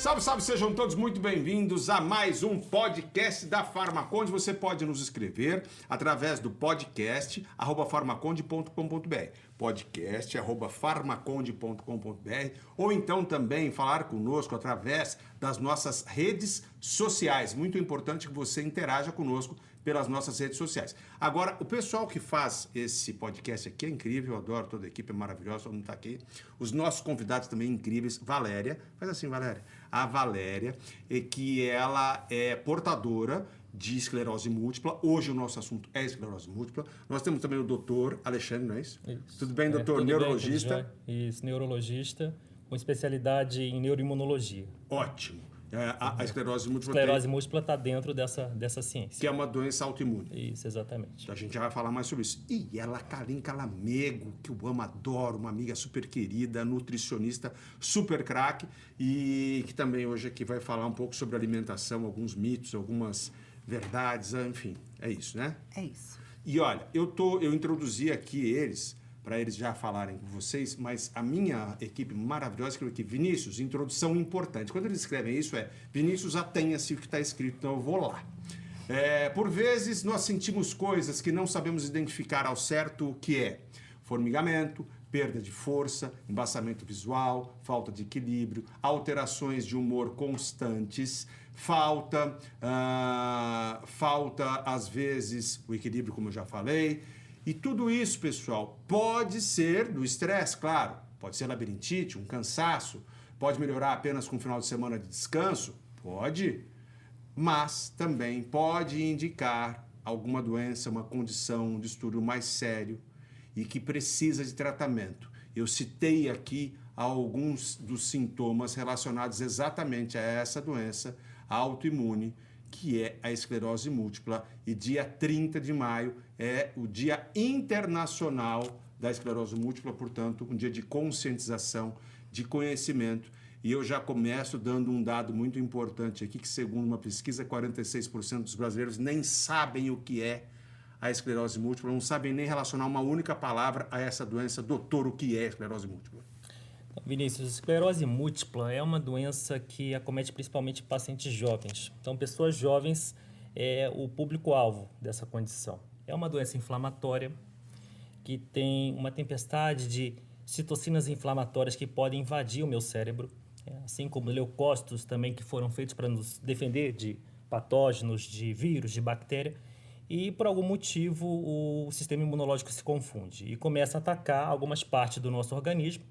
Salve, salve, sejam todos muito bem-vindos a mais um podcast da Farmaconde. Você pode nos escrever através do podcast @farmaconde.com.br, podcast @farmaconde.com.br, ou então também falar conosco através das nossas redes sociais. Muito importante que você interaja conosco pelas nossas redes sociais. Agora, o pessoal que faz esse podcast aqui é incrível, eu adoro, toda a equipe é maravilhosa, todo mundo está aqui. Os nossos convidados também incríveis. Valéria, faz assim, Valéria. A Valéria, que ela é portadora de esclerose múltipla. Hoje o nosso assunto é esclerose múltipla. Nós temos também o doutor Alexandre, não é isso? Isso. Tudo bem, doutor? Tudo Neurologista? bem, isso, neurologista, com especialidade em neuroimunologia. Ótimo. A esclerose múltipla múltipla está dentro dessa ciência. que é uma doença autoimune. Isso, exatamente. Então, a gente já vai falar mais sobre isso. E ela, Kalinka Lamego, que eu amo, adoro, uma amiga super querida, nutricionista, super craque, e que também hoje aqui vai falar um pouco sobre alimentação, alguns mitos, algumas verdades, enfim, é isso, né? É isso. E olha, eu introduzi aqui eles, para eles já falarem com vocês, mas a minha equipe maravilhosa escreveu aqui, Vinícius, introdução importante. Quando eles escrevem isso, Vinícius, atenha-se o que está escrito, então eu vou lá. Por vezes, nós sentimos coisas que não sabemos identificar ao certo o que é. Formigamento, perda de força, embaçamento visual, falta de equilíbrio, alterações de humor constantes, falta, às vezes, o equilíbrio, como eu já falei. E tudo isso, pessoal, pode ser do estresse, claro. Pode ser labirintite, um cansaço. Pode melhorar apenas com um final de semana de descanso? Pode. Mas também pode indicar alguma doença, uma condição, um distúrbio mais sério e que precisa de tratamento. Eu citei aqui alguns dos sintomas relacionados exatamente a essa doença autoimune, que é a esclerose múltipla, e dia 30 de maio é o Dia Internacional da Esclerose Múltipla, portanto, um dia de conscientização, de conhecimento. E eu já começo dando um dado muito importante aqui, que segundo uma pesquisa, 46% dos brasileiros nem sabem o que é a esclerose múltipla, não sabem nem relacionar uma única palavra a essa doença. Doutor, o que é esclerose múltipla? Vinícius, esclerose múltipla é uma doença que acomete principalmente pacientes jovens. Então, pessoas jovens é o público-alvo dessa condição. É uma doença inflamatória que tem uma tempestade de citocinas inflamatórias que podem invadir o meu cérebro, assim como leucócitos também que foram feitos para nos defender de patógenos, de vírus, de bactéria. E, por algum motivo, o sistema imunológico se confunde e começa a atacar algumas partes do nosso organismo.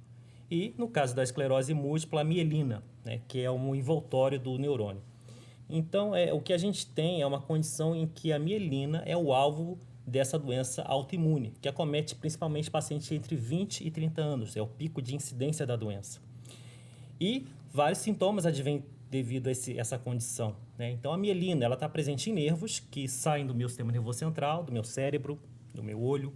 E, no caso da esclerose múltipla, a mielina, né, que é um envoltório do neurônio. Então, o que a gente tem é uma condição em que a mielina é o alvo dessa doença autoimune, que acomete principalmente pacientes entre 20 e 30 anos, é o pico de incidência da doença. E vários sintomas advêm devido a essa condição, né? Então, a mielina ela está presente em nervos que saem do meu sistema nervoso central, do meu cérebro, do meu olho.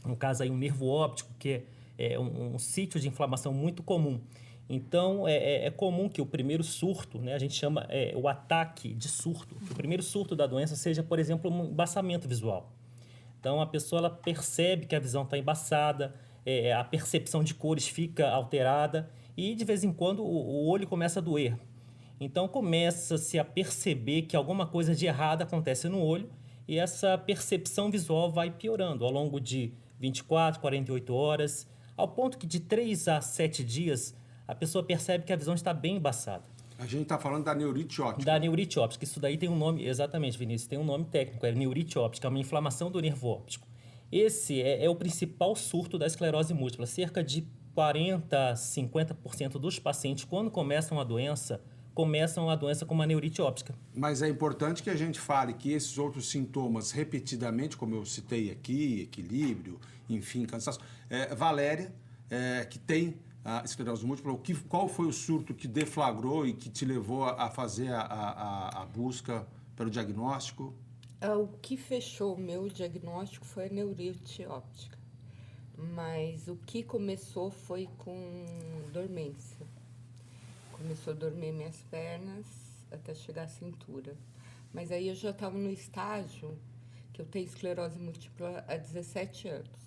No caso, aí, um nervo óptico, que é um sítio de inflamação muito comum. Então, é comum que o primeiro surto, né, a gente chama o ataque de surto, que o primeiro surto da doença seja, por exemplo, um embaçamento visual. Então, a pessoa ela percebe que a visão está embaçada, a percepção de cores fica alterada e, de vez em quando, o olho começa a doer. Então, começa-se a perceber que alguma coisa de errado acontece no olho e essa percepção visual vai piorando ao longo de 24, 48 horas, ao ponto que de 3 a 7 dias a pessoa percebe que a visão está bem embaçada. A gente está falando da neurite óptica. Da neurite óptica. Isso daí tem um nome, exatamente, Vinícius, tem um nome técnico, é neurite óptica, é uma inflamação do nervo óptico. Esse é o principal surto da esclerose múltipla. Cerca de 40% a 50% dos pacientes, quando começam a doença com uma neurite óptica. Mas é importante que a gente fale que esses outros sintomas, repetidamente, como eu citei aqui, equilíbrio, enfim, cansaço. Valéria, que tem a esclerose múltipla, qual foi o surto que deflagrou e que te levou a fazer a busca pelo diagnóstico? O que fechou o meu diagnóstico foi a neurite óptica. Mas o que começou foi com dormência. Começou a dormir minhas pernas até chegar à cintura. Mas aí eu já estava no estágio que eu tenho esclerose múltipla há 17 anos.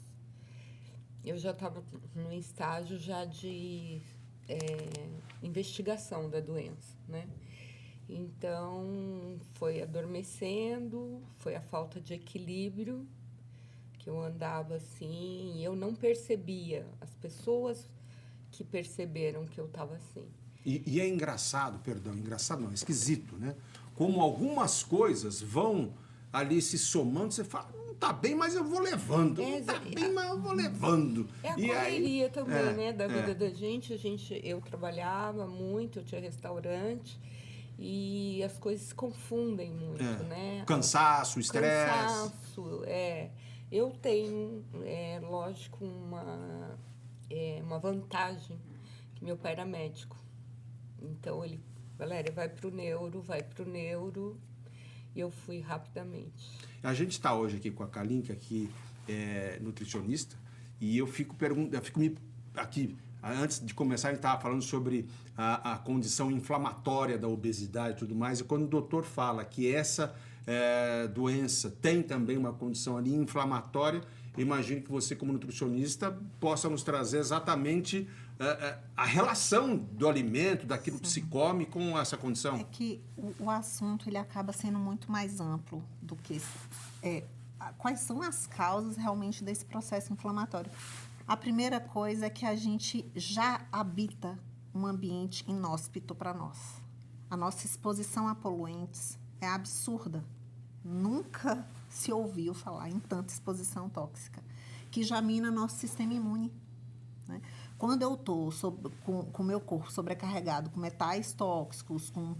Eu já estava no estágio já de investigação da doença, né? Então, foi adormecendo, foi a falta de equilíbrio, que eu andava assim, e eu não percebia. As pessoas que perceberam que eu estava assim. E é engraçado, engraçado não, é esquisito, né? Como algumas coisas vão ali se somando, você fala, não tá bem, mas eu vou levando. Não tá bem, mas eu vou levando. É a E correria aí, também, né? Da vida da gente. Eu trabalhava muito, eu tinha restaurante, e as coisas se confundem muito, né? Cansaço, estresse. Cansaço, Eu tenho, lógico, uma vantagem, que meu pai era médico. Então, ele, Valéria, vai pro neuro, e eu fui rapidamente. A gente está hoje aqui com a Kalinka, que é nutricionista, e eu fico aqui, antes de começar, a gente estava falando sobre a condição inflamatória da obesidade e tudo mais, e quando o doutor fala que essa doença tem também uma condição ali inflamatória, eu imagino que você, como nutricionista, possa nos trazer exatamente a relação do alimento, daquilo que se come com essa condição. É que o assunto ele acaba sendo muito mais amplo do que quais são as causas realmente desse processo inflamatório. A primeira coisa é que a gente já habita um ambiente inóspito para nós. A nossa exposição a poluentes é absurda. Nunca se ouviu falar em tanta exposição tóxica, que já mina nosso sistema imune, né? Quando eu estou com o meu corpo sobrecarregado com metais tóxicos, com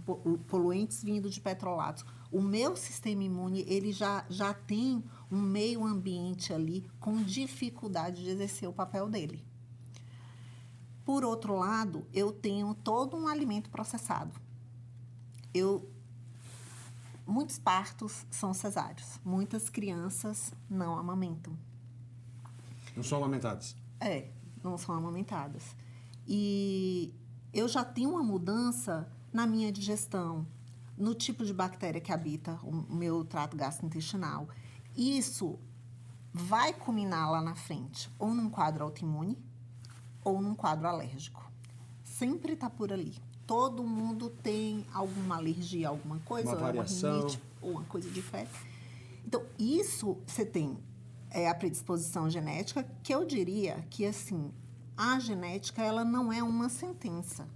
poluentes vindo de petrolatos, o meu sistema imune ele já tem um meio ambiente ali com dificuldade de exercer o papel dele. Por outro lado, eu tenho todo um alimento processado. Muitos partos são cesáreos. Muitas crianças não amamentam. Não são amamentadas? Não são amamentadas. E eu já tenho uma mudança na minha digestão, no tipo de bactéria que habita o meu trato gastrointestinal. Isso vai culminar lá na frente, ou num quadro autoimune, ou num quadro alérgico. Sempre está por ali. Todo mundo tem alguma alergia a alguma coisa, uma variação, uma rinite, ou uma coisa de febre. Então, isso você tem a predisposição genética, que eu diria que, assim, a genética, ela não é uma sentença.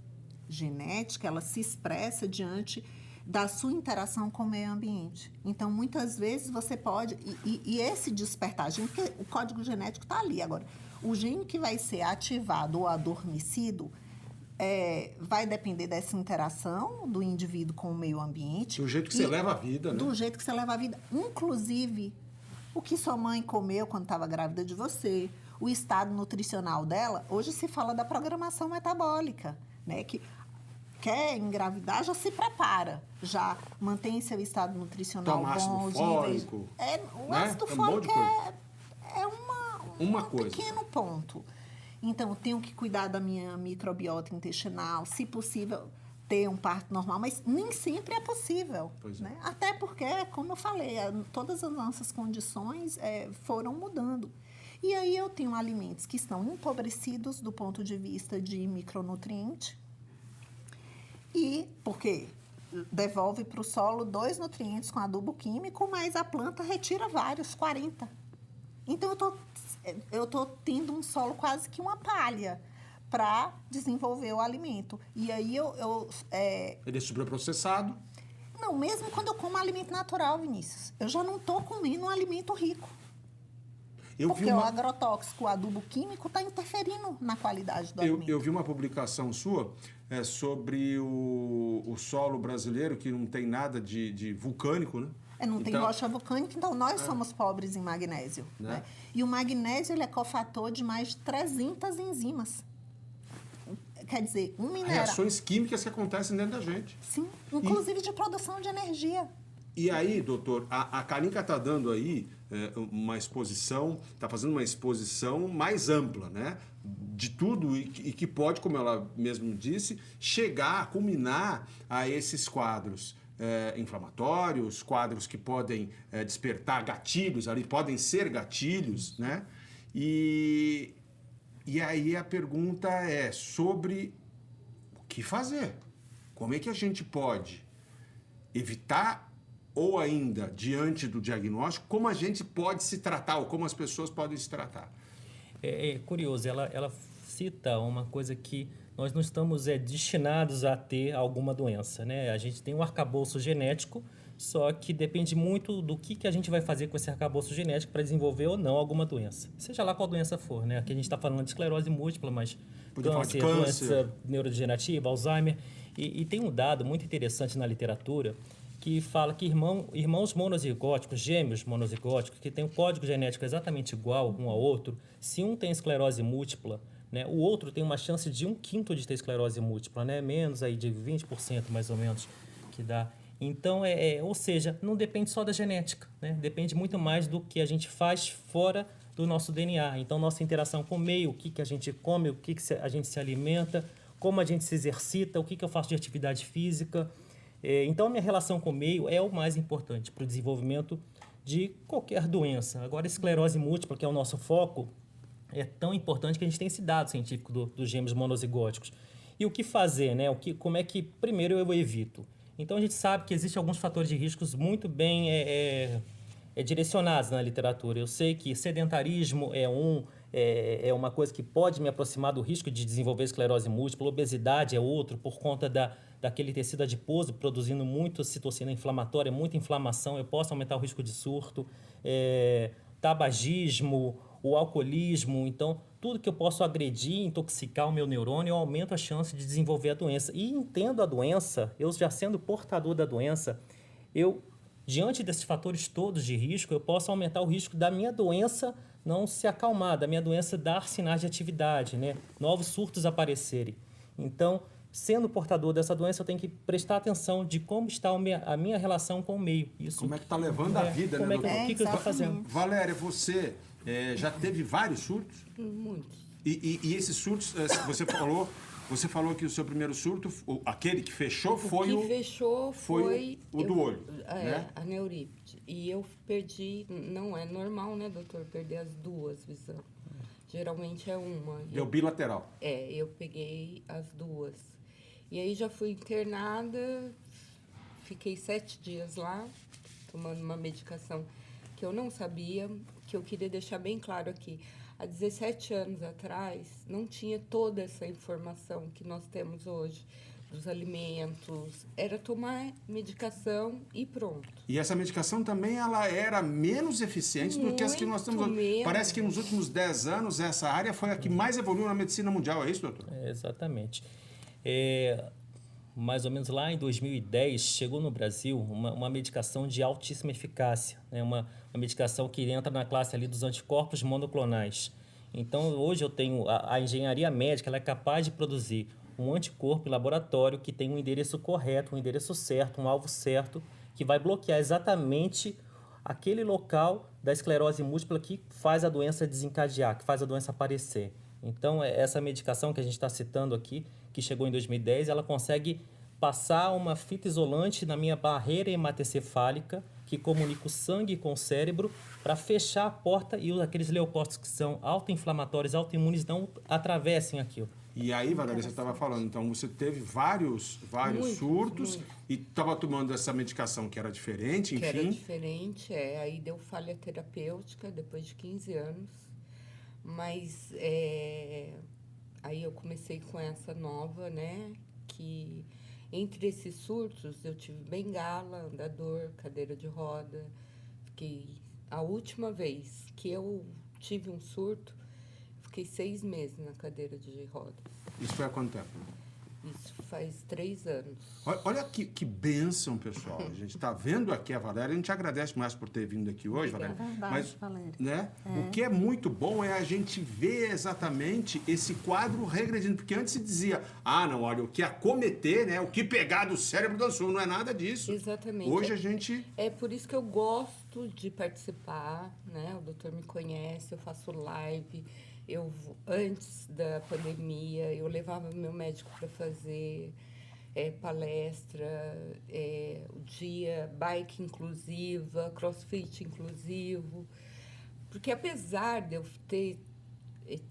Genética, ela se expressa diante da sua interação com o meio ambiente. Então, muitas vezes, você pode... E esse despertar gene, porque o código genético está ali. Agora, o gene que vai ser ativado ou adormecido vai depender dessa interação do indivíduo com o meio ambiente. Do jeito que você leva a vida, né? Do jeito que você leva a vida. Inclusive, o que sua mãe comeu quando estava grávida de você, o estado nutricional dela. Hoje se fala da programação metabólica, né? Que quer engravidar, já se prepara, já mantém seu estado nutricional bom. Toma ácido fólico. O ácido fólico é um pequeno ponto. Então, eu tenho que cuidar da minha microbiota intestinal, se possível, ter um parto normal, mas nem sempre é possível. Né? Até porque, como eu falei, todas as nossas condições foram mudando. E aí eu tenho alimentos que estão empobrecidos do ponto de vista de micronutriente, e porque devolve para o solo 2 nutrientes com adubo químico, mas a planta retira vários, 40. Então, eu estou tendo um solo quase que uma palha para desenvolver o alimento. E aí Ele é superprocessado? Não, mesmo quando eu como alimento natural, Vinícius, eu já não estou comendo um alimento rico. Porque o agrotóxico, o adubo químico, está interferindo na qualidade do alimento. Eu vi uma publicação sua sobre o solo brasileiro, que não tem nada de vulcânico, né? Não tem rocha vulcânica, então nós somos pobres em magnésio. Né? E o magnésio ele é cofator de mais de 300 enzimas. Quer dizer, um mineral... Reações químicas que acontecem dentro da gente. Sim, inclusive de produção de energia. E aí, doutor, a Kalinka está dando aí uma exposição, está fazendo uma exposição mais ampla, né? De tudo e que pode, como ela mesmo disse, chegar a culminar a esses quadros inflamatórios, quadros que podem despertar gatilhos ali, podem ser gatilhos, né? E aí a pergunta é sobre que fazer. Como é que a gente pode evitar ou ainda, diante do diagnóstico, como a gente pode se tratar ou como as pessoas podem se tratar? É curioso, ela cita uma coisa que nós não estamos destinados a ter alguma doença, né? A gente tem um arcabouço genético, só que depende muito do que a gente vai fazer com esse arcabouço genético para desenvolver ou não alguma doença. Seja lá qual doença for, né? Aqui a gente está falando de esclerose múltipla, mas Podia falar de câncer, câncer. doença neurodegenerativa, Alzheimer. E tem um dado muito interessante na literatura que fala que irmãos monozigóticos, gêmeos monozigóticos, que têm um código genético exatamente igual um ao outro, se um tem esclerose múltipla, né, o outro tem uma chance de 1/5 de ter esclerose múltipla, né, menos aí de 20% mais ou menos que dá. Então, ou seja, não depende só da genética, né? Depende muito mais do que a gente faz fora do nosso DNA. Então, nossa interação com o meio, o que a gente come, o que a gente se alimenta, como a gente se exercita, o que eu faço de atividade física. Então, a minha relação com o meio é o mais importante para o desenvolvimento de qualquer doença. Agora, a esclerose múltipla, que é o nosso foco, é tão importante que a gente tem esse dado científico dos gêmeos monozigóticos. E o que fazer, né? Como é que, primeiro, eu evito? Então, a gente sabe que existem alguns fatores de riscos muito bem direcionados na literatura. Eu sei que sedentarismo é uma coisa que pode me aproximar do risco de desenvolver esclerose múltipla, obesidade é outro, por conta daquele tecido adiposo produzindo muita citocina inflamatória, muita inflamação, eu posso aumentar o risco de surto, tabagismo, o alcoolismo, então tudo que eu posso agredir, intoxicar o meu neurônio, eu aumento a chance de desenvolver a doença. E entendo a doença, eu já sendo portador da doença, diante desses fatores todos de risco, eu posso aumentar o risco da minha doença não se acalmar, da minha doença dar sinais de atividade, né? Novos surtos aparecerem. Então, sendo portador dessa doença, eu tenho que prestar atenção de como está a minha relação com o meio. Isso, Como é que está levando a vida, né, doutor? O que eu estou fazendo? Valéria, você já teve vários surtos? Muitos. E esses surtos, você falou que o seu primeiro surto, aquele que fechou, foi o que fechou foi o do olho, né? A neuríptide. E eu perdi, não é normal, né, doutor, perder as duas visões. Geralmente é uma. Deu bilateral. Eu peguei as duas. E aí já fui internada, fiquei 7 dias lá, tomando uma medicação que eu não sabia, que eu queria deixar bem claro aqui. Há 17 anos atrás, não tinha toda essa informação que nós temos hoje, dos alimentos. Era tomar medicação e pronto. E essa medicação também ela era menos eficiente do que as que nós temos hoje. Menos. Parece que nos últimos 10 anos essa área foi a que mais evoluiu na medicina mundial, é isso, doutor? Exatamente. Mais ou menos lá em 2010, chegou no Brasil uma medicação de altíssima eficácia, né? Uma medicação que entra na classe ali dos anticorpos monoclonais. Então, hoje eu tenho a engenharia médica, ela é capaz de produzir um anticorpo em laboratório que tem um endereço correto, um endereço certo, um alvo certo, que vai bloquear exatamente aquele local da esclerose múltipla que faz a doença desencadear, que faz a doença aparecer. Então, essa medicação que a gente está citando aqui, que chegou em 2010, ela consegue passar uma fita isolante na minha barreira hematocefálica, que comunica o sangue com o cérebro, para fechar a porta e aqueles leucócitos que são autoinflamatórios, autoimunes, não atravessem aquilo. E aí, Valéria, você estava falando, então você teve vários Muitos, surtos muitos. e estava tomando essa medicação que era diferente, enfim. Que era diferente, aí deu falha terapêutica depois de 15 anos. Mas aí eu comecei com essa nova, né? Que entre esses surtos eu tive bengala, andador, cadeira de roda. A última vez que eu tive um surto, fiquei 6 meses na cadeira de rodas. Isso foi há quanto tempo? Isso faz 3 anos. Olha que bênção, pessoal. A gente está vendo aqui a Valéria. A gente agradece mais por ter vindo aqui hoje, Valéria. É verdade, Mas, Valéria. né, o que é muito bom é a gente ver exatamente esse quadro regredindo. Porque antes se dizia, não, olha, o que acometer, né, o que pegar do cérebro dançou. Não é nada disso. Exatamente. Hoje a gente... É por isso que eu gosto de participar, né? O doutor me conhece, eu faço live. Antes da pandemia, eu levava meu médico para fazer palestra, o dia bike inclusiva, crossfit inclusivo. Porque apesar de eu ter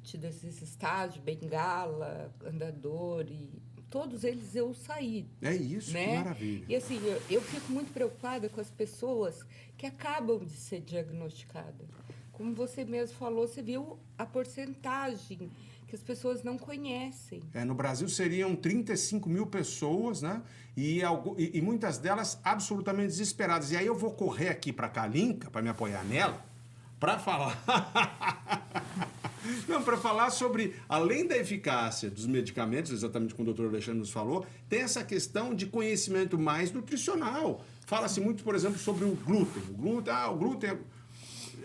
tido esses estágios, bengala, andador e todos eles eu saí. É isso, né? que maravilha. E assim, eu fico muito preocupada com as pessoas que acabam de ser diagnosticadas. Como você mesmo falou, você viu a porcentagem que as pessoas não conhecem. No Brasil seriam 35 mil pessoas, né? E muitas delas absolutamente desesperadas. E aí eu vou correr aqui para a Kalinka, para me apoiar nela, para falar... Não, para falar sobre, além da eficácia dos medicamentos, exatamente como o doutor Alexandre nos falou, tem essa questão de conhecimento mais nutricional. Fala-se muito, por exemplo, sobre o glúten. O glúten...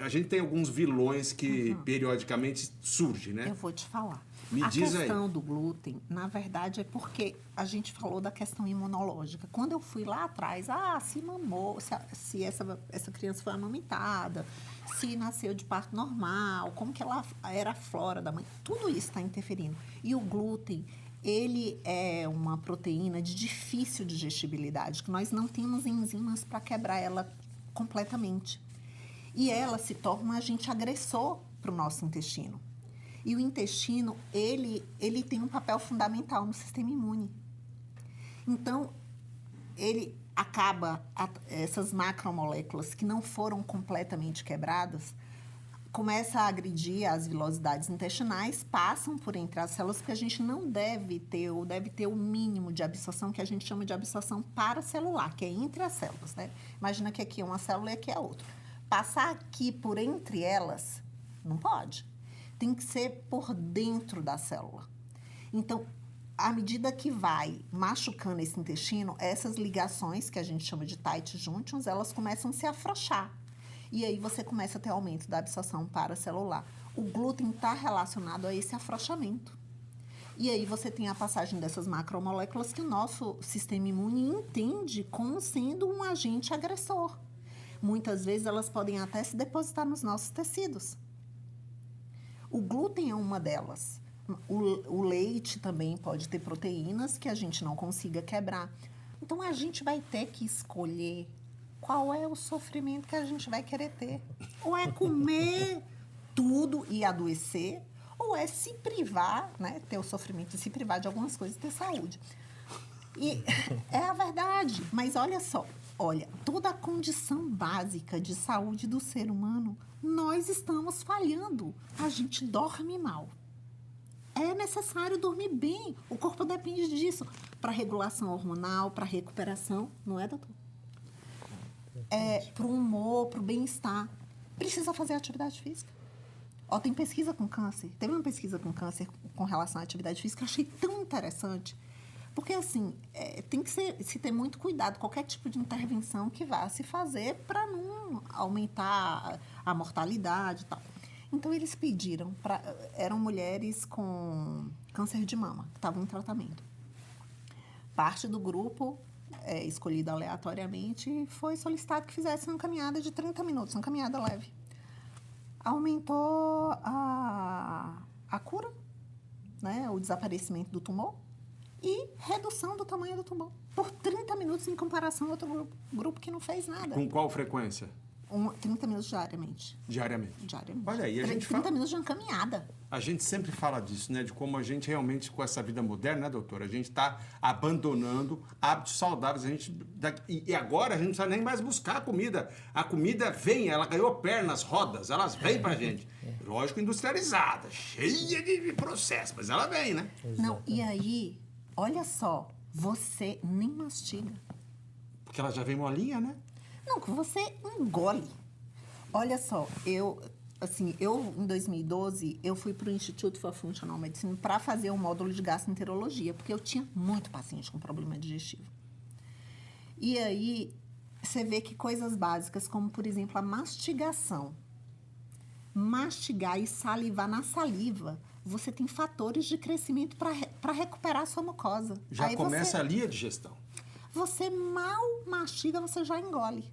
A gente tem alguns vilões que periodicamente surgem, né? Eu vou te falar. Me a diz aí. questão do glúten, na verdade, é porque a gente falou da questão imunológica. Quando eu fui lá atrás, se mamou, se essa criança foi amamentada, se nasceu de parto normal, como que ela era a flora da mãe, tudo isso está interferindo. E o glúten, ele é uma proteína de difícil digestibilidade, que nós não temos enzimas para quebrar ela completamente. E ela se torna um agente agressor para o nosso intestino. E o intestino, ele tem um papel fundamental no sistema imune. Então, ele acaba, essas macromoléculas que não foram completamente quebradas, começa a agredir as vilosidades intestinais, passam por entre as células, porque a gente não deve ter, ou deve ter o mínimo de absorção, que a gente chama de absorção paracelular, que é entre as células, né? Imagina que aqui é uma célula e aqui é outra. Passar aqui por entre elas, não pode. Tem que ser por dentro da célula. Então, à medida que vai machucando esse intestino, essas ligações, que a gente chama de tight junctions, elas começam a se afrouxar. E aí você começa a ter aumento da absorção paracelular. O glúten está relacionado a esse afrouxamento. E aí você tem a passagem dessas macromoléculas que o nosso sistema imune entende como sendo um agente agressor. Muitas vezes elas podem até se depositar nos nossos tecidos. O glúten é uma delas. O leite também pode ter proteínas que a gente não consiga quebrar. Então, a gente vai ter que escolher qual é o sofrimento que a gente vai querer ter. Ou é comer tudo e adoecer, ou é se privar, né? Ter o sofrimento de se privar de algumas coisas e ter saúde. E é a verdade. Mas olha só, toda a condição básica de saúde do ser humano, nós estamos falhando. A gente dorme mal. É necessário dormir bem. O corpo depende disso. Para regulação hormonal, para recuperação. Não é, doutor? Para o humor, para o bem-estar. Precisa fazer atividade física. Tem pesquisa com câncer. Teve uma pesquisa com câncer com relação à atividade física. Eu achei tão interessante. Porque, assim, tem que se ter muito cuidado. Qualquer tipo de intervenção que vá se fazer para não aumentar a mortalidade e tal. Então, eles pediram, eram mulheres com câncer de mama, que estavam em tratamento. Parte do grupo, escolhido aleatoriamente, foi solicitado que fizesse uma caminhada de 30 minutos, uma caminhada leve. Aumentou a cura, né, o desaparecimento do tumor e redução do tamanho do tumor. Por 30 minutos em comparação a outro grupo que não fez nada. Com qual frequência? 30 minutos diariamente. Diariamente. Diariamente. Olha aí, 30 minutos de uma caminhada. A gente sempre fala disso, né? De como a gente realmente, com essa vida moderna, né, doutora? A gente está abandonando hábitos saudáveis. E agora a gente não precisa nem mais buscar a comida. A comida vem, ela ganhou pernas, rodas, elas vêm pra gente. Lógico, industrializada, cheia de processo, mas ela vem, né? Não, e aí, olha só, você nem mastiga. Porque ela já vem molinha, né? Não, que você engole. Olha só, eu em 2012, eu fui para o Instituto for Functional Medicine para fazer um módulo de gastroenterologia, porque eu tinha muito paciente com problema digestivo. E aí, você vê que coisas básicas, como, por exemplo, a mastigação. Mastigar e salivar na saliva, você tem fatores de crescimento para recuperar a sua mucosa. Já aí começa ali a digestão. Você mal mastiga, você já engole.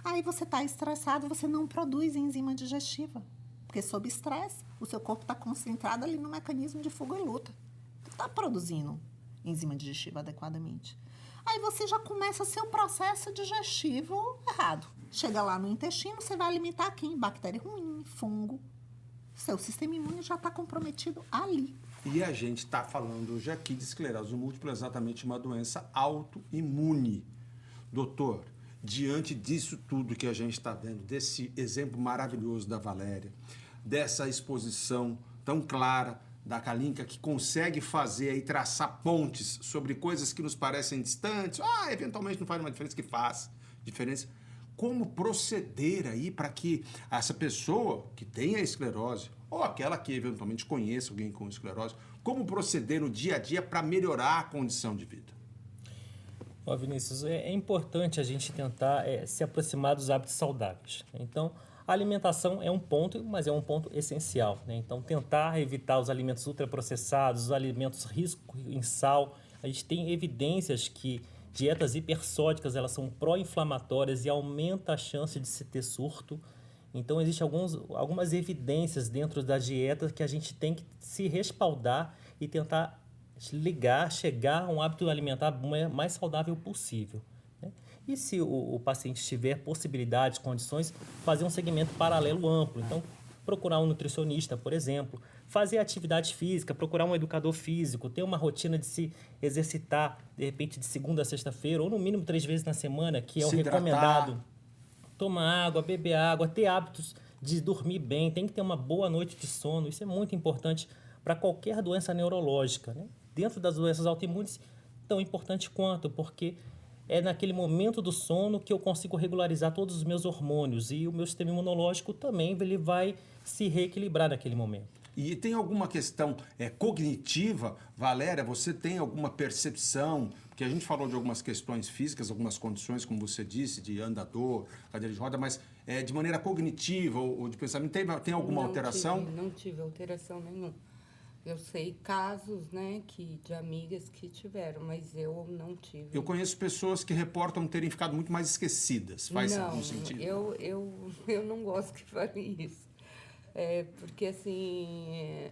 Aí você está estressado, você não produz enzima digestiva. Porque sob estresse, o seu corpo está concentrado ali no mecanismo de fuga e luta. Não está produzindo enzima digestiva adequadamente. Aí você já começa seu processo digestivo errado. Chega lá no intestino, você vai alimentar quem? Bactéria ruim, fungo. seu sistema imune já está comprometido ali. E a gente está falando hoje aqui de esclerose múltipla, exatamente uma doença autoimune. Doutor, diante disso tudo que a gente está vendo, desse exemplo maravilhoso da Valéria, dessa exposição tão clara da Kalinka, que consegue fazer e traçar pontes sobre coisas que nos parecem distantes, eventualmente não faz uma diferença, que faz diferença. Como proceder aí para que essa pessoa que tem a esclerose, ou aquela que eventualmente conheça alguém com esclerose, como proceder no dia a dia para melhorar a condição de vida? Ó, Vinícius, é importante a gente tentar se aproximar dos hábitos saudáveis. Então, a alimentação é um ponto, mas é um ponto essencial, né? Então, tentar evitar os alimentos ultraprocessados, os alimentos ricos em sal. A gente tem evidências que dietas hipersódicas, elas são pró-inflamatórias e aumenta a chance de se ter surto. Então, existem algumas evidências dentro da dieta que a gente tem que se respaldar e tentar chegar a um hábito alimentar mais saudável possível, né? E se o paciente tiver possibilidades, condições, fazer um segmento paralelo amplo. Então, procurar um nutricionista, por exemplo, fazer atividade física, procurar um educador físico, ter uma rotina de se exercitar, de repente, de segunda a sexta-feira, ou no mínimo 3 vezes na semana, que é o recomendado. Tomar água, beber água, ter hábitos de dormir bem, tem que ter uma boa noite de sono. Isso é muito importante para qualquer doença neurológica, né? Dentro das doenças autoimunes, tão importante quanto, porque é naquele momento do sono que eu consigo regularizar todos os meus hormônios e o meu sistema imunológico também ele vai se reequilibrar naquele momento. E tem alguma questão cognitiva? Valéria, você tem alguma percepção? Porque a gente falou de algumas questões físicas, algumas condições, como você disse, de andador, cadeira de roda, mas de maneira cognitiva ou de pensamento, tem alguma alteração? Não tive alteração nenhuma. Eu sei casos, né, de amigas que tiveram, mas eu não tive. Eu conheço pessoas que reportam terem ficado muito mais esquecidas. Faz algum sentido? Eu não gosto que fale isso. Porque, assim,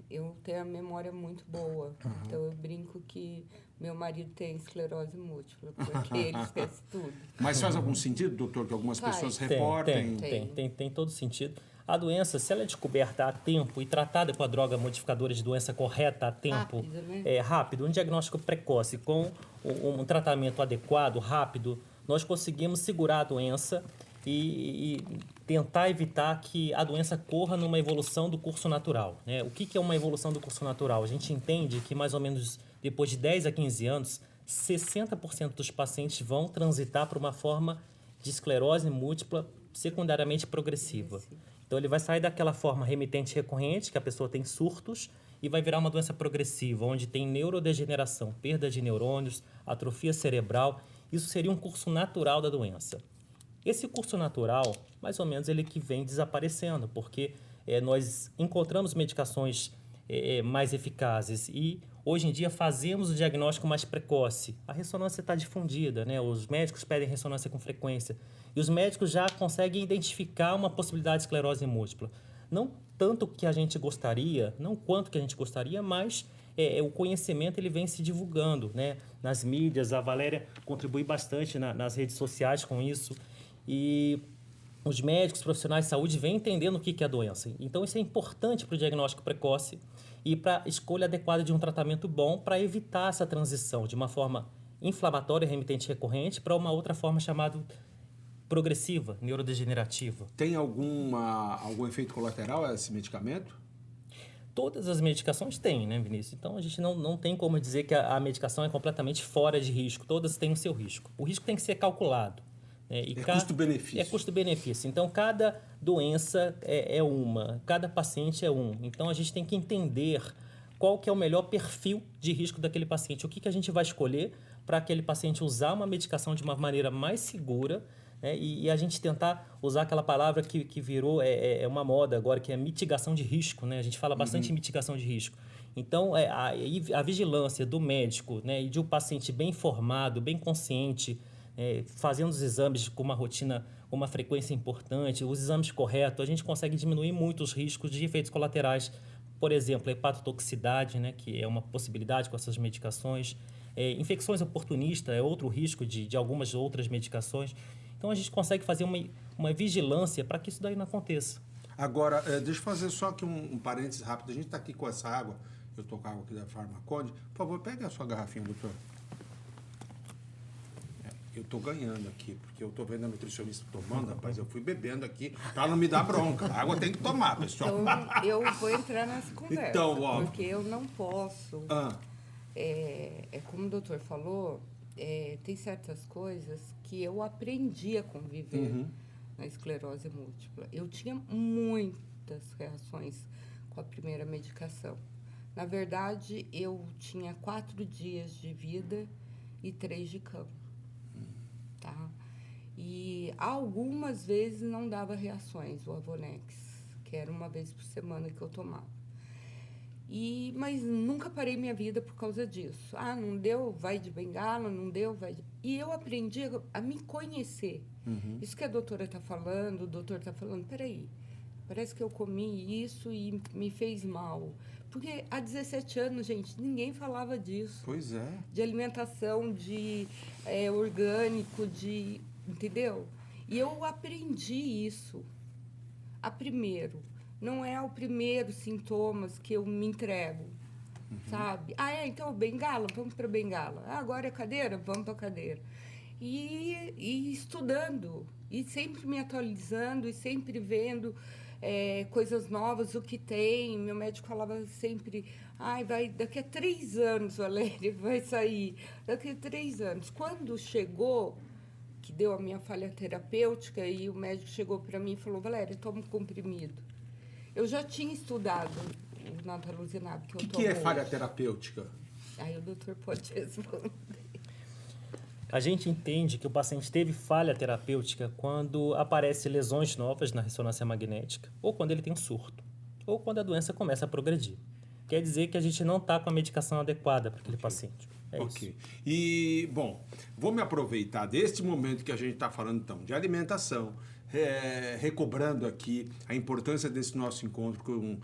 eu tenho a memória muito boa. Uhum. Então, eu brinco que meu marido tem esclerose múltipla, porque ele esquece tudo. Mas faz algum sentido, doutor, que algumas pessoas reportem? Tem todo sentido. A doença, se ela é descoberta a tempo e tratada com a droga modificadora de doença correta a tempo, rápido, um diagnóstico precoce com um tratamento adequado, rápido, nós conseguimos segurar a doença e tentar evitar que a doença corra numa evolução do curso natural, né? O que é uma evolução do curso natural? A gente entende que mais ou menos depois de 10 a 15 anos, 60% dos pacientes vão transitar para uma forma de esclerose múltipla secundariamente progressiva. Então, ele vai sair daquela forma remitente recorrente, que a pessoa tem surtos, e vai virar uma doença progressiva, onde tem neurodegeneração, perda de neurônios, atrofia cerebral. Isso seria um curso natural da doença. Esse curso natural, mais ou menos, ele que vem desaparecendo, porque nós encontramos medicações mais eficazes e, hoje em dia, fazemos o diagnóstico mais precoce. A ressonância está difundida, né? Os médicos pedem ressonância com frequência. E os médicos já conseguem identificar uma possibilidade de esclerose múltipla. Não tanto que a gente gostaria, não quanto que a gente gostaria, mas o conhecimento ele vem se divulgando, né? Nas mídias. A Valéria contribui bastante nas redes sociais com isso. E os médicos, profissionais de saúde vêm entendendo o que é a doença. Então, isso é importante para o diagnóstico precoce e para a escolha adequada de um tratamento bom para evitar essa transição de uma forma inflamatória, remitente recorrente, para uma outra forma chamada progressiva, neurodegenerativa. Tem algum efeito colateral a esse medicamento? Todas as medicações têm, né, Vinícius? Então, a gente não tem como dizer que a medicação é completamente fora de risco. Todas têm o seu risco. O risco tem que ser calculado. Custo-benefício. É custo-benefício. Então, cada doença é uma, cada paciente é um. Então, a gente tem que entender qual que é o melhor perfil de risco daquele paciente. O que a gente vai escolher para aquele paciente usar uma medicação de uma maneira mais segura, né? E a gente tentar usar aquela palavra que virou uma moda agora, que é mitigação de risco, né? A gente fala bastante em mitigação de risco. Então, a vigilância do médico, né, e de um paciente bem informado, bem consciente, fazendo os exames com uma rotina, com uma frequência importante, os exames corretos, a gente consegue diminuir muito os riscos de efeitos colaterais. Por exemplo, a hepatotoxicidade, né, que é uma possibilidade com essas medicações. Infecções oportunistas é outro risco de algumas outras medicações. Então, a gente consegue fazer uma vigilância para que isso daí não aconteça. Agora, deixa eu fazer só aqui um parênteses rápido. A gente está aqui com essa água. Eu estou com a água aqui da Farmaconde. Por favor, pegue a sua garrafinha, doutor. Eu estou ganhando aqui, porque eu estou vendo a nutricionista tomando, rapaz. Eu fui bebendo aqui para não me dar bronca. A água tem que tomar, pessoal. Então, eu vou entrar nessa conversa, Então, ó. porque eu não posso. É como o doutor falou, tem certas coisas que eu aprendi a conviver na esclerose múltipla. Eu tinha muitas reações com a primeira medicação. Na verdade, eu tinha 4 dias de vida e 3 de cama. Tá? E algumas vezes não dava reações, o Avonex, que era uma vez por semana que eu tomava. Mas nunca parei minha vida por causa disso. Ah, não deu, vai de bengala, não deu, vai de... E eu aprendi a me conhecer. Isso que a doutora está falando, o doutor está falando, peraí, parece que eu comi isso e me fez mal. Porque há 17 anos, gente, ninguém falava disso. Pois é. De alimentação, de orgânico, entendeu? E eu aprendi isso. Primeiro. Não é o primeiro sintomas que eu me entrego, sabe? Então bengala, vamos para bengala. Agora é cadeira, vamos para cadeira. E estudando, e sempre me atualizando, e sempre vendo coisas novas, o que tem. Meu médico falava sempre, daqui a 3 anos, Valéria, vai sair. Daqui a 3 anos. Quando chegou, que deu a minha falha terapêutica, e o médico chegou para mim e falou, Valéria, toma um comprimido. Eu já tinha estudado o natalizumab que eu tomo. O que é falha terapêutica? Aí o doutor pode responder. A gente entende que o paciente teve falha terapêutica quando aparecem lesões novas na ressonância magnética, ou quando ele tem um surto, ou quando a doença começa a progredir. Quer dizer que a gente não está com a medicação adequada para aquele paciente. Isso. E, bom, vou me aproveitar deste momento que a gente está falando, então, de alimentação, recobrando aqui a importância desse nosso encontro com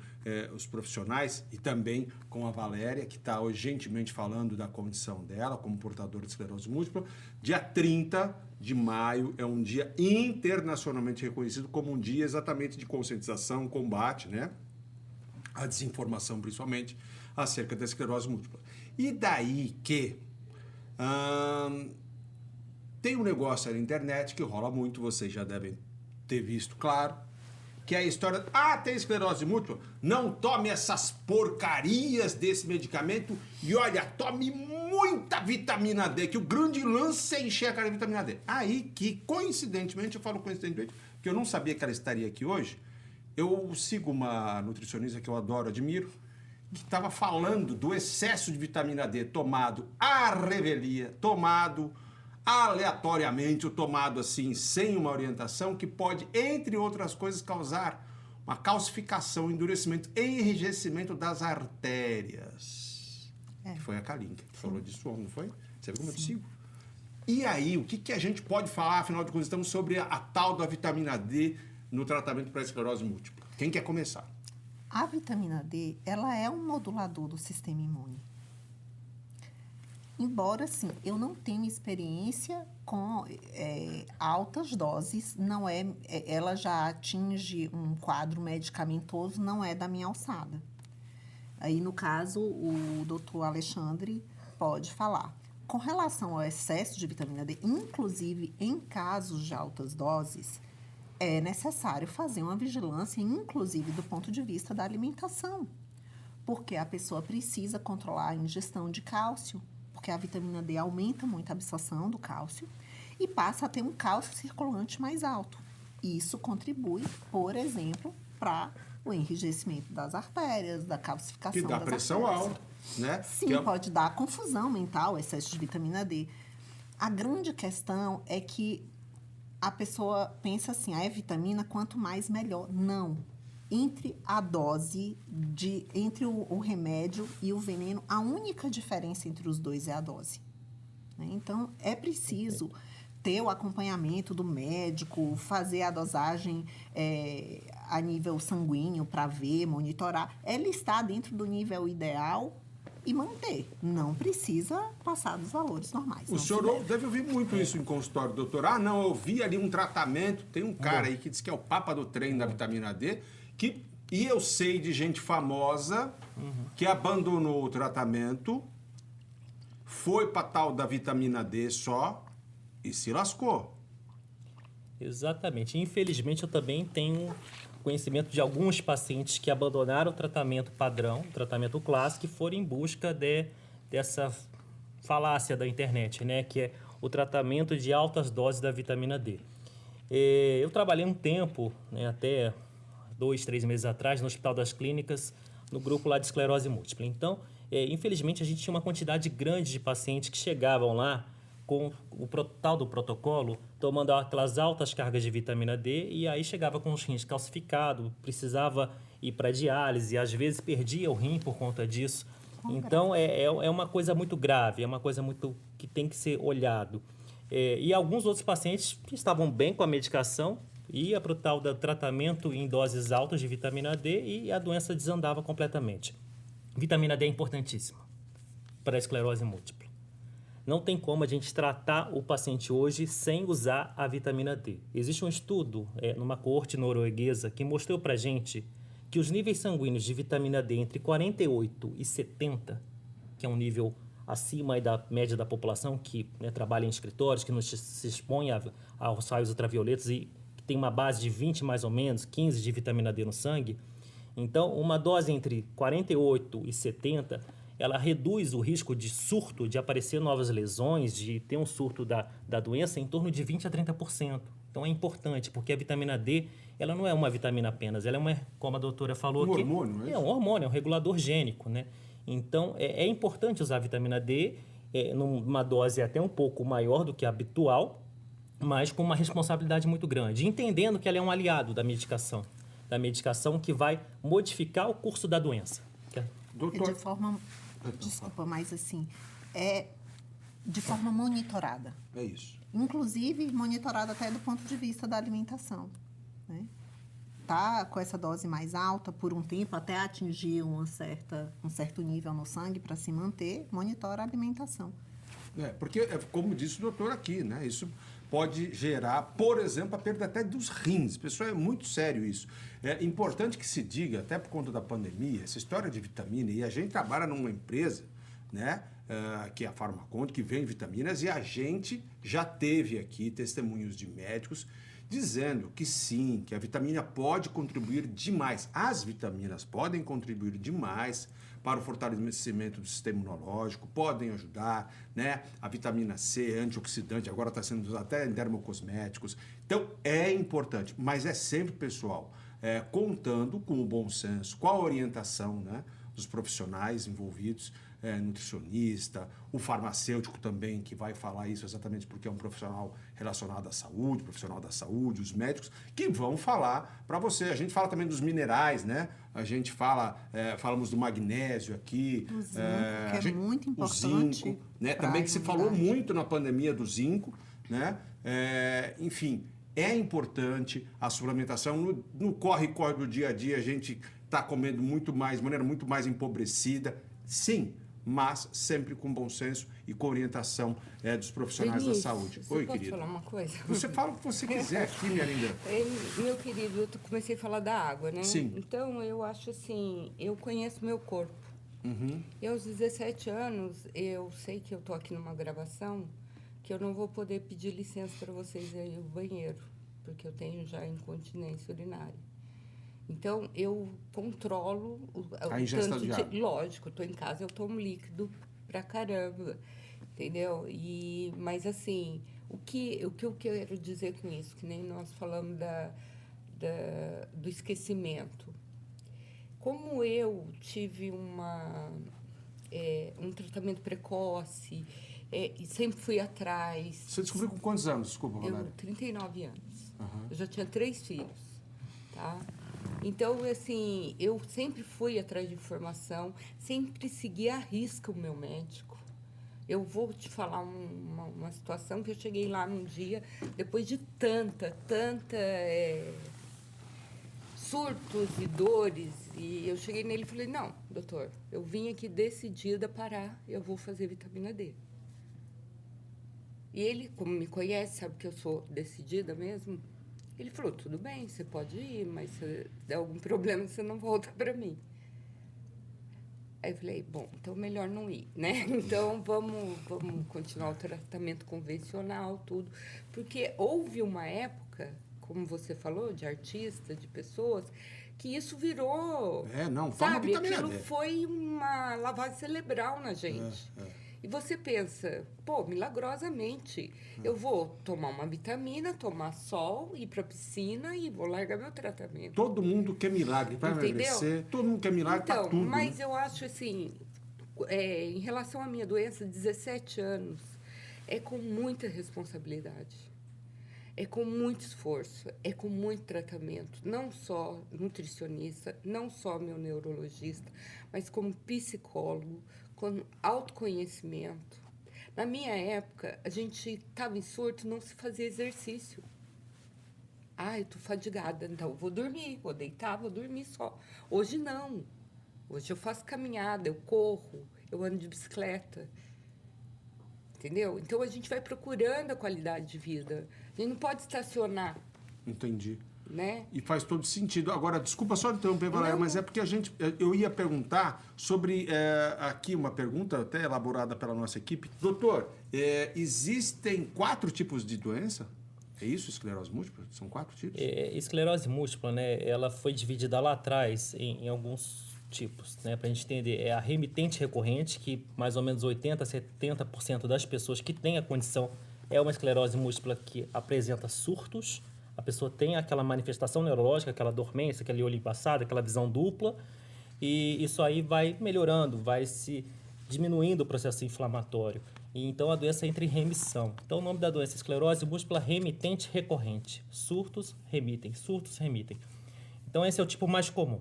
os profissionais e também com a Valéria, que está hoje gentilmente falando da condição dela como portadora de esclerose múltipla. Dia 30 de maio é um dia internacionalmente reconhecido como um dia exatamente de conscientização, combate, né? A desinformação, principalmente, acerca da esclerose múltipla. E daí que tem um negócio aí na internet que rola muito, vocês já devem ter visto, claro, que é a história, tem esclerose múltipla, não tome essas porcarias desse medicamento e olha, tome muita vitamina D, que o grande lance é encher a cara de vitamina D. Aí que, coincidentemente, eu falo coincidentemente, porque eu não sabia que ela estaria aqui hoje, eu sigo uma nutricionista que eu adoro, admiro, que estava falando do excesso de vitamina D tomado à revelia, tomado aleatoriamente, ou tomado assim, sem uma orientação, que pode, entre outras coisas, causar uma calcificação, endurecimento, enrijecimento das artérias. Que foi a Kalinka que falou disso, não foi? Você viu como eu te sigo? E aí, o que a gente pode falar, afinal de contas, estamos sobre a tal da vitamina D no tratamento para a esclerose múltipla? Quem quer começar? A vitamina D, ela é um modulador do sistema imune. Embora, sim, eu não tenha experiência com altas doses, ela já atinge um quadro medicamentoso, não é da minha alçada. Aí, no caso, o doutor Alexandre pode falar. Com relação ao excesso de vitamina D, inclusive em casos de altas doses, é necessário fazer uma vigilância, inclusive do ponto de vista da alimentação, porque a pessoa precisa controlar a ingestão de cálcio, porque a vitamina D aumenta muito a absorção do cálcio e passa a ter um cálcio circulante mais alto. Isso contribui, por exemplo, para o enrijecimento das artérias, da calcificação das artérias. Que dá pressão alta, né? Sim, pode dar confusão mental, excesso de vitamina D. A grande questão é que a pessoa pensa assim, é vitamina, quanto mais melhor. Não. Entre a dose, entre o remédio e o veneno, a única diferença entre os dois é a dose. Né? Então, é preciso ter o acompanhamento do médico, fazer a dosagem a nível sanguíneo para ver, monitorar. Ela está dentro do nível ideal e manter. Não precisa passar dos valores normais. O senhor deve ouvir muito isso em consultório, doutor. Não, eu vi ali um tratamento. Tem um cara aí que diz que é o papa do treino da vitamina D E eu sei de gente famosa que abandonou o tratamento, foi para tal da vitamina D só e se lascou. Exatamente. Infelizmente, eu também tenho conhecimento de alguns pacientes que abandonaram o tratamento padrão, o tratamento clássico, e foram em busca dessa falácia da internet, né? Que é o tratamento de altas doses da vitamina D. Eu trabalhei um tempo, né, até 2, 3 meses atrás, no Hospital das Clínicas, no grupo lá de esclerose múltipla. Então, infelizmente, a gente tinha uma quantidade grande de pacientes que chegavam lá com o tal do protocolo, tomando aquelas altas cargas de vitamina D, e aí chegava com os rins calcificados, precisava ir para diálise, às vezes perdia o rim por conta disso. Então, é uma coisa muito grave, é uma coisa muito que tem que ser olhado. E alguns outros pacientes que estavam bem com a medicação, ia para o tal do tratamento em doses altas de vitamina D e a doença desandava completamente. Vitamina D é importantíssima para a esclerose múltipla. Não tem como a gente tratar o paciente hoje sem usar a vitamina D. Existe um estudo numa coorte norueguesa que mostrou para a gente que os níveis sanguíneos de vitamina D entre 48 e 70, que é um nível acima da média da população que trabalha em escritórios, que não se expõe aos raios ultravioletas e que tem uma base de 20 mais ou menos, 15 de vitamina D no sangue. Então, uma dose entre 48 e 70, ela reduz o risco de surto, de aparecer novas lesões, de ter um surto da doença em torno de 20 a 30%. Então, é importante, porque a vitamina D, ela não é uma vitamina apenas, ela é como a doutora falou aqui. Hormônio, é isso? É um hormônio, é um regulador gênico, né? Então, é importante usar a vitamina D numa dose até um pouco maior do que a habitual, mas com uma responsabilidade muito grande, entendendo que ela é um aliado da medicação que vai modificar o curso da doença. Doutor, De forma... Desculpa, mas assim, de forma monitorada. é isso. Inclusive, monitorada até do ponto de vista da alimentação, né? Tá com essa dose mais alta por um tempo, até atingir um certo nível no sangue para se manter, monitora a alimentação. Porque, como disse o doutor aqui, né? Isso pode gerar, por exemplo, a perda até dos rins. Pessoal, é muito sério isso. É importante que se diga, até por conta da pandemia, essa história de vitamina, e a gente trabalha numa empresa, né? Que é a Farmaconte, que vende vitaminas, e a gente já teve aqui testemunhos de médicos dizendo que sim, que a vitamina pode contribuir demais. As vitaminas podem contribuir demais para o fortalecimento do sistema imunológico, podem ajudar, né? A vitamina C, antioxidante, agora está sendo usada até em dermocosméticos. Então, é importante, mas é sempre, pessoal, contando com o bom senso, com a orientação, né, dos profissionais envolvidos, nutricionista, o farmacêutico também, que vai falar isso exatamente porque é um profissional relacionado à saúde, profissional da saúde, os médicos, que vão falar para você. A gente fala também dos minerais, né? A gente falamos do magnésio aqui. Do zinco, que é muito importante. O zinco, né? Também que se falou muito na pandemia do zinco, né? Enfim, é importante a suplementação. No corre-corre do dia a dia, a gente está comendo muito mais, de maneira muito mais empobrecida. Sim, mas sempre com bom senso e com orientação dos profissionais Denise, da saúde. Você Oi, pode querida. falar uma coisa? Você fala o que você quiser aqui, minha linda. Meu querido, eu comecei a falar da água, né? Sim. Então, eu acho assim, eu conheço meu corpo. Uhum. E aos 17 anos, eu sei que eu tô aqui numa gravação, que eu não vou poder pedir licença para vocês ir ao banheiro, porque eu tenho já incontinência urinária. Então, eu controlo A ingestão tanto de água. Lógico, estou em casa, eu tomo líquido pra caramba, entendeu? Mas, assim, o que eu quero dizer com isso, que nem nós falamos do esquecimento. Como eu tive um tratamento precoce, e sempre fui atrás... Você descobriu com quantos anos? Desculpa, Valéria. 39 anos. Uhum. Eu já tinha 3 filhos, tá? Então, assim, eu sempre fui atrás de informação, sempre segui à risca o meu médico. Eu vou te falar uma situação que eu cheguei lá num dia, depois de tanta surtos e dores, e eu cheguei nele e falei, não, doutor, eu vim aqui decidida a parar, eu vou fazer vitamina D. E ele, como me conhece, sabe que eu sou decidida mesmo, Ele falou, tudo bem, você pode ir, mas se der algum problema, você não volta para mim. Aí eu falei, bom, então melhor não ir, né? Então vamos continuar o tratamento convencional, tudo. Porque houve uma época, como você falou, de artista, de pessoas, que isso virou... sabe, aquilo foi uma lavagem cerebral na gente. E você pensa, pô, milagrosamente, eu vou tomar uma vitamina, tomar sol, ir para a piscina e vou largar meu tratamento. Todo mundo quer milagre para emagrecer, todo mundo quer milagre para tudo. Mas eu acho assim, em relação à minha doença, 17 anos, é com muita responsabilidade, é com muito esforço, é com muito tratamento, não só nutricionista, não só meu neurologista, mas como psicólogo, com autoconhecimento. Na minha época, a gente estava em surto, não se fazia exercício. Eu estou fadigada, então eu vou dormir, vou deitar, vou dormir só. Hoje não. Hoje eu faço caminhada, eu corro, eu ando de bicicleta. Entendeu? Então a gente vai procurando a qualidade de vida. A gente não pode estacionar. Entendi. Né? E faz todo sentido. Agora, desculpa só interromper, Valéria, mas é porque eu ia perguntar sobre, aqui uma pergunta até elaborada pela nossa equipe. Doutor, existem 4 tipos de doença? É isso, esclerose múltipla? São 4 tipos? Esclerose múltipla, né? Ela foi dividida lá atrás em alguns tipos, né? Para a gente entender, é a remitente recorrente, que mais ou menos 80% a 70% das pessoas que têm a condição é uma esclerose múltipla que apresenta surtos. A pessoa tem aquela manifestação neurológica, aquela dormência, aquele olho embaçado, aquela visão dupla, e isso aí vai melhorando, vai se diminuindo o processo inflamatório. E então a doença entra em remissão. Então o nome da doença é esclerose múltipla remitente recorrente. Surtos remitem. Então esse é o tipo mais comum.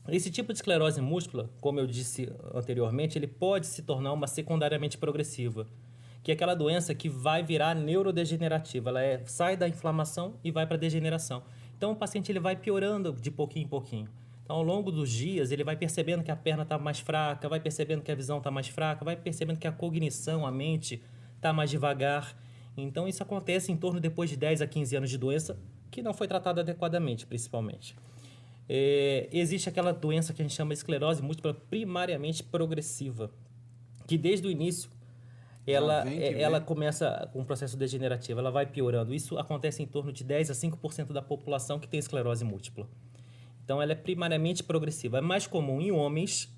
Esse tipo de esclerose múltipla, como eu disse anteriormente, ele pode se tornar uma secundariamente progressiva, que é aquela doença que vai virar neurodegenerativa. Ela sai da inflamação e vai para a degeneração. Então, o paciente ele vai piorando de pouquinho em pouquinho. Então, ao longo dos dias, ele vai percebendo que a perna está mais fraca, vai percebendo que a visão está mais fraca, vai percebendo que a cognição, a mente, está mais devagar. Então, isso acontece em torno depois de 10 a 15 anos de doença, que não foi tratada adequadamente, principalmente. Existe aquela doença que a gente chama de esclerose múltipla primariamente progressiva, que desde o início ela começa com um processo degenerativo, ela vai piorando. Isso acontece em torno de 10 a 5% da população que tem esclerose múltipla. Então, ela é primariamente progressiva. É mais comum em homens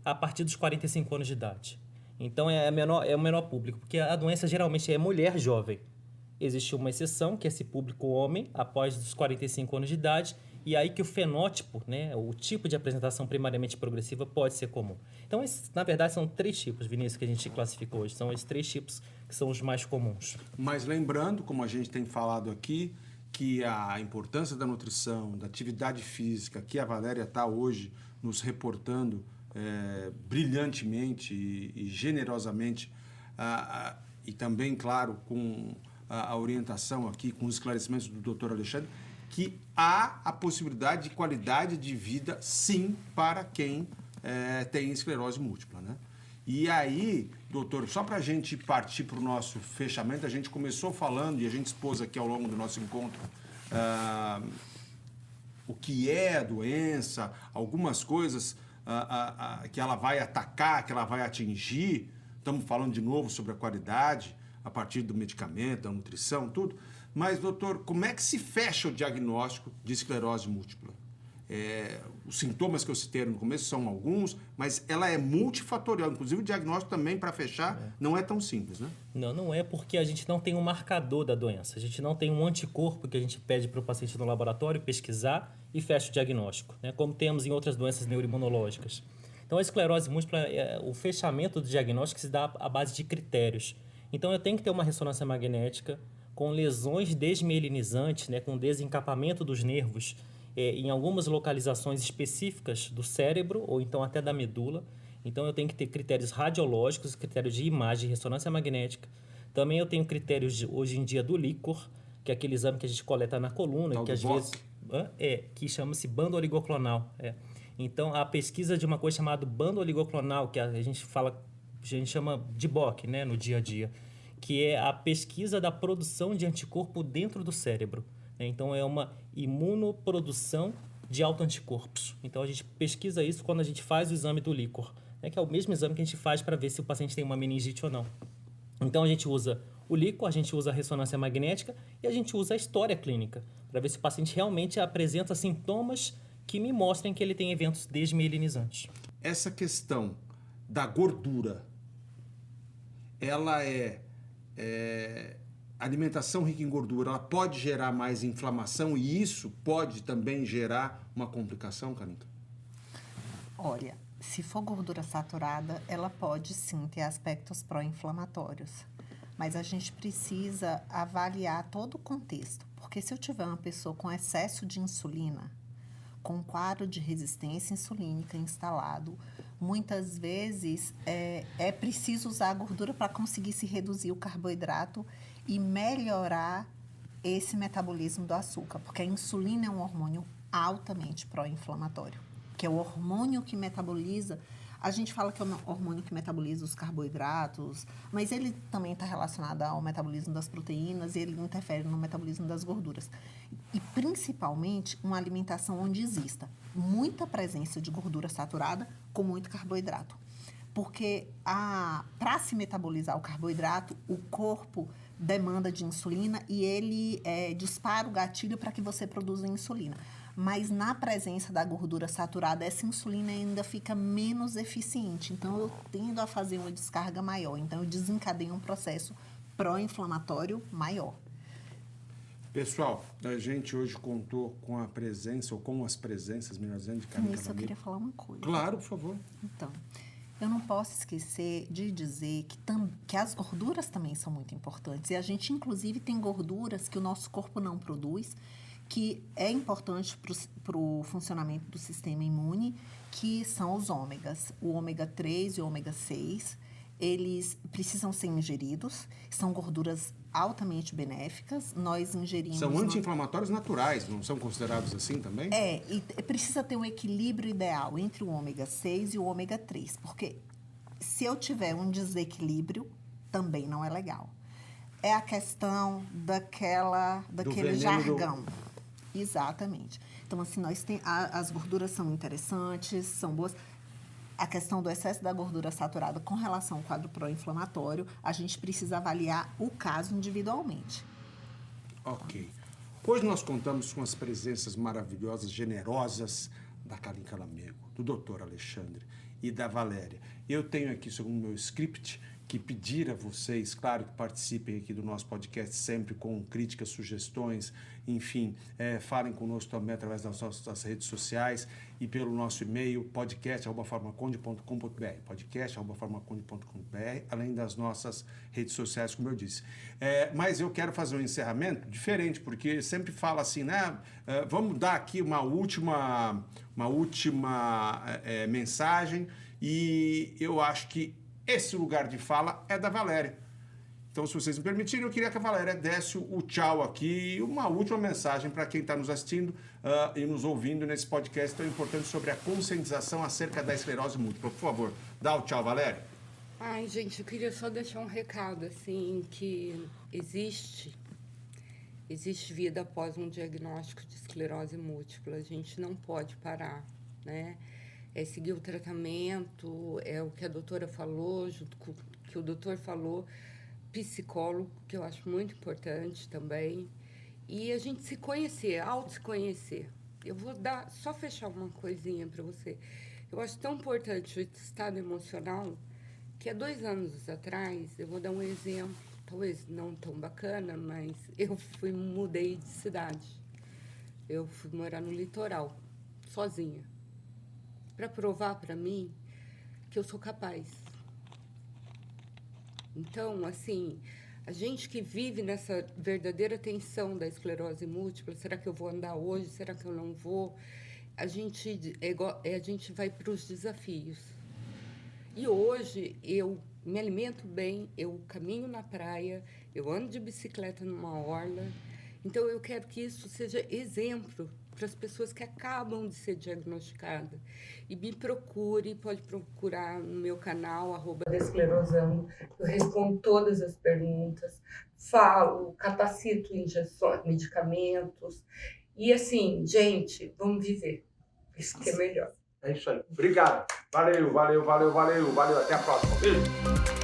a partir dos 45 anos de idade. Então, é o menor público, porque a doença geralmente é mulher jovem. Existe uma exceção, que é esse público homem, após os 45 anos de idade, e aí que o fenótipo, né, o tipo de apresentação primariamente progressiva pode ser comum. Então, na verdade, são 3 tipos, Vinícius, que a gente classificou hoje. São esses 3 tipos que são os mais comuns. Mas lembrando, como a gente tem falado aqui, que a importância da nutrição, da atividade física, que a Valéria está hoje nos reportando brilhantemente e generosamente, e também, claro, com a orientação aqui, com os esclarecimentos do Dr. Alexandre, que há a possibilidade de qualidade de vida, sim, para quem tem esclerose múltipla, né? E aí, doutor, só para a gente partir para o nosso fechamento, a gente começou falando, e a gente expôs aqui ao longo do nosso encontro, o que é a doença, algumas coisas que ela vai atacar, que ela vai atingir. Estamos falando de novo sobre a qualidade, a partir do medicamento, da nutrição, tudo. Mas, doutor, como é que se fecha o diagnóstico de esclerose múltipla? Os sintomas que eu citei no começo são alguns, mas ela é multifatorial. Inclusive, o diagnóstico também, para fechar, não é tão simples, né? Não é porque a gente não tem um marcador da doença. A gente não tem um anticorpo que a gente pede para o paciente no laboratório pesquisar e fecha o diagnóstico, né? Como temos em outras doenças neuroimunológicas. Então, a esclerose múltipla, o fechamento do diagnóstico se dá à base de critérios. Então, eu tenho que ter uma ressonância magnética com lesões desmielinizantes, né, com desencapamento dos nervos em algumas localizações específicas do cérebro ou então até da medula. Então, eu tenho que ter critérios radiológicos, critérios de imagem, ressonância magnética. Também eu tenho critérios, hoje em dia, do líquor, que é aquele exame que a gente coleta na coluna, tal que às vezes... que chama-se bando oligoclonal. Então, a pesquisa de uma coisa chamada bando oligoclonal, que a gente chama de BOC, né, no dia a dia, que é a pesquisa da produção de anticorpo dentro do cérebro. Então, é uma imunoprodução de autoanticorpos. Então, a gente pesquisa isso quando a gente faz o exame do líquor, né, que é o mesmo exame que a gente faz para ver se o paciente tem uma meningite ou não. Então, a gente usa o líquor, a gente usa a ressonância magnética e a gente usa a história clínica para ver se o paciente realmente apresenta sintomas que me mostrem que ele tem eventos desmielinizantes. Essa questão da gordura, ela alimentação rica em gordura, ela pode gerar mais inflamação e isso pode também gerar uma complicação, Kalinka? Olha, se for gordura saturada, ela pode sim ter aspectos pró-inflamatórios. Mas a gente precisa avaliar todo o contexto. Porque se eu tiver uma pessoa com excesso de insulina, com um quadro de resistência insulínica instalado, muitas vezes é preciso usar a gordura para conseguir se reduzir o carboidrato e melhorar esse metabolismo do açúcar. Porque a insulina é um hormônio altamente pró-inflamatório, que é o hormônio que metaboliza. A gente fala que é o hormônio que metaboliza os carboidratos, mas ele também está relacionado ao metabolismo das proteínas e ele interfere no metabolismo das gorduras. E, principalmente, uma alimentação onde exista muita presença de gordura saturada com muito carboidrato. Porque para se metabolizar o carboidrato, o corpo demanda de insulina e ele dispara o gatilho para que você produza insulina. Mas na presença da gordura saturada, essa insulina ainda fica menos eficiente. Então, eu tendo a fazer uma descarga maior. Então, eu desencadeio um processo pró-inflamatório maior. Pessoal, a gente hoje contou com a presença, ou com as presenças, melhor dizendo, de Kalinka Nisso, eu Lamego. queria falar uma coisa. Claro, por favor. Então, eu não posso esquecer de dizer que as gorduras também são muito importantes. E a gente, inclusive, tem gorduras que o nosso corpo não produz, que é importante para o funcionamento do sistema imune, que são os ômegas. O ômega 3 e o ômega 6, eles precisam ser ingeridos, são gorduras altamente benéficas, nós ingerimos... São anti-inflamatórios naturais, não são considerados assim também? E precisa ter um equilíbrio ideal entre o ômega 6 e o ômega 3, porque se eu tiver um desequilíbrio, também não é legal. É a questão daquele jargão. Exatamente. Então, assim, as gorduras são interessantes, são boas. A questão do excesso da gordura saturada com relação ao quadro pró-inflamatório, a gente precisa avaliar o caso individualmente. Ok. Hoje nós contamos com as presenças maravilhosas, generosas da Kalinka Lamego, do Dr. Alexandre e da Valéria. Eu tenho aqui, segundo o meu script, que pedir a vocês, claro, que participem aqui do nosso podcast sempre com críticas, sugestões, enfim, falem conosco também através das nossas redes sociais e pelo nosso e-mail podcast@farmaconde.com.br, podcast@farmaconde.com.br, além das nossas redes sociais, como eu disse. Mas eu quero fazer um encerramento diferente, porque sempre fala assim, né? Vamos dar aqui uma última mensagem e eu acho que esse lugar de fala é da Valéria. Então, se vocês me permitirem, eu queria que a Valéria desse o tchau aqui e uma última mensagem para quem está nos assistindo e nos ouvindo nesse podcast tão importante sobre a conscientização acerca da esclerose múltipla. Por favor, dá o tchau, Valéria. Ai, gente, eu queria só deixar um recado, assim, que existe vida após um diagnóstico de esclerose múltipla. A gente não pode parar, né? É seguir o tratamento, é o que a doutora falou, junto com o que o doutor falou, psicólogo, que eu acho muito importante também, e a gente se conhecer, se conhecer. Eu vou só fechar uma coisinha para você. Eu acho tão importante o estado emocional que há 2 anos atrás, eu vou dar um exemplo, talvez não tão bacana, mas eu mudei de cidade. Eu fui morar no litoral, sozinha, para provar para mim que eu sou capaz. Então, assim, a gente que vive nessa verdadeira tensão da esclerose múltipla, será que eu vou andar hoje? Será que eu não vou? A gente vai para os desafios. E hoje eu me alimento bem, eu caminho na praia, eu ando de bicicleta numa orla. Então, eu quero que isso seja exemplo para as pessoas que acabam de ser diagnosticadas. E me procure, pode procurar no meu canal, @Desclerosando. Eu respondo todas as perguntas, falo, capacito injeções, medicamentos. E assim, gente, vamos viver. Isso que é melhor. É isso aí. Obrigado. Valeu. Até a próxima. Beijo.